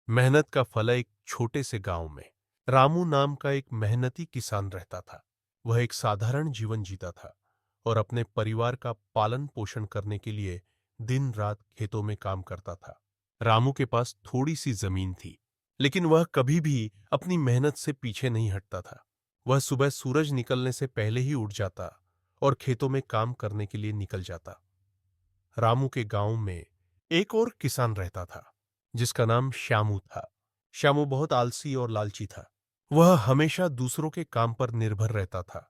मेहनत का फल एक छोटे से गांव में रामू नाम का एक मेहनती किसान रहता था। वह एक साधारण जीवन जीता था और अपने परिवार का पालन पोषण करने के लिए दिन रात खेतों में काम करता था। रामू के पास थोड़ी सी जमीन थी, लेकिन वह कभी भी अपनी मेहनत से पीछे नहीं हटता था। वह सुबह सूरज निकलने से पहले ही उठ जाता और खेतों में काम करने के लिए निकल जाता। रामू के गांव में एक और किसान रहता था, जिसका नाम श्यामू था। श्यामू बहुत आलसी और लालची था। वह हमेशा दूसरों के काम पर निर्भर रहता था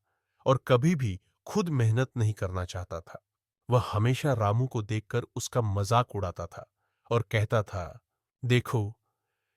और कभी भी खुद मेहनत नहीं करना चाहता था। वह हमेशा रामू को देखकर उसका मजाक उड़ाता था और कहता था, देखो,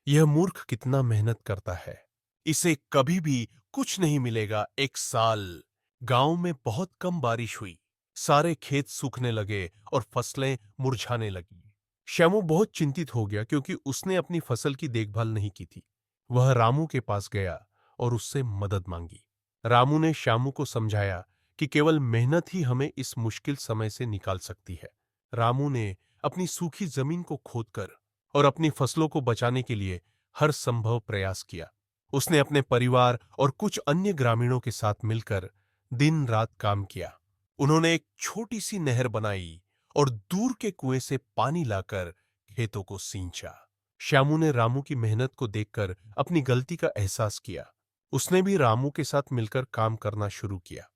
यह मूर्ख कितना मेहनत करता है, इसे कभी भी कुछ नहीं मिलेगा। एक साल गांव में बहुत कम बारिश हुई, सारे खेत सूखने लगे और फसलें मुरझाने लगी। श्यामू बहुत चिंतित हो गया क्योंकि उसने अपनी फसल की देखभाल नहीं की थी। वह रामू के पास गया और उससे मदद मांगी। रामू ने श्यामू को समझाया कि केवल मेहनत ही हमें इस मुश्किल समय से निकाल सकती है। रामू ने अपनी सूखी जमीन को खोदकर और अपनी फसलों को बचाने के लिए हर संभव प्रयास किया। उसने अपने परिवार और कुछ अन्य ग्रामीणों के साथ मिलकर दिन रात काम किया। उन्होंने एक छोटी सी नहर बनाई और दूर के कुएं से पानी लाकर खेतों को सींचा। श्यामू ने रामू की मेहनत को देखकर अपनी गलती का एहसास किया। उसने भी रामू के साथ मिलकर काम करना शुरू किया।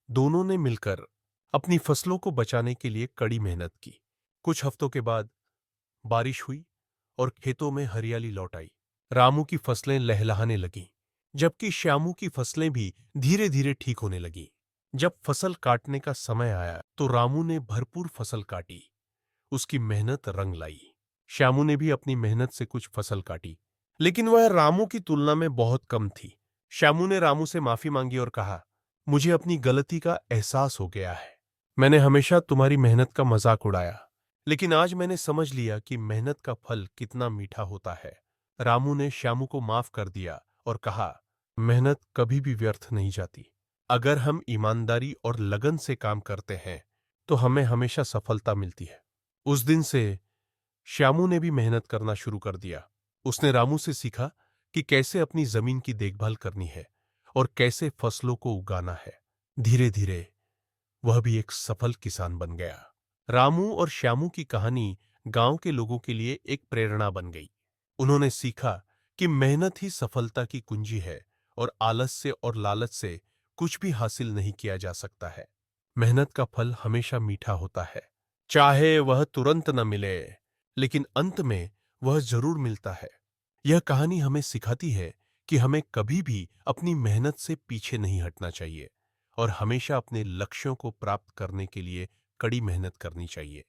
दोनों ने मिलकर अपनी फसलों को बचाने के लिए कड़ी मेहनत की। कुछ हफ्तों के बाद बारिश हुई और खेतों में हरियाली लौट आई। रामू की फसलें लहलहाने लगीं, जबकि श्यामू की फसलें भी धीरे धीरे ठीक होने लगीं। जब फसल काटने का समय आया तो रामू ने भरपूर फसल काटी। उसकी मेहनत रंग लाई। श्यामू ने भी अपनी मेहनत से कुछ फसल काटी, लेकिन वह रामू की तुलना में बहुत कम थी। श्यामू ने रामू से माफी मांगी और कहा, मुझे अपनी गलती का एहसास हो गया है। मैंने हमेशा तुम्हारी मेहनत का मजाक उड़ाया, लेकिन आज मैंने समझ लिया कि मेहनत का फल कितना मीठा होता है। रामू ने श्यामू को माफ कर दिया और कहा, मेहनत कभी भी व्यर्थ नहीं जाती। अगर हम ईमानदारी और लगन से काम करते हैं तो हमें हमेशा सफलता मिलती है। उस दिन से श्यामू ने भी मेहनत करना शुरू कर दिया। उसने रामू से सीखा कि कैसे अपनी जमीन की देखभाल करनी है और कैसे फसलों को उगाना है। धीरे धीरे वह भी एक सफल किसान बन गया। रामू और श्यामू की कहानी गांव के लोगों के लिए एक प्रेरणा बन गई। उन्होंने सीखा कि मेहनत ही सफलता की कुंजी है और आलस्य और लालच से कुछ भी हासिल नहीं किया जा सकता है। मेहनत का फल हमेशा मीठा होता है, चाहे वह तुरंत न मिले, लेकिन अंत में वह जरूर मिलता है। यह कहानी हमें सिखाती है कि हमें कभी भी अपनी मेहनत से पीछे नहीं हटना चाहिए और हमेशा अपने लक्ष्यों को प्राप्त करने के लिए कड़ी मेहनत करनी चाहिए।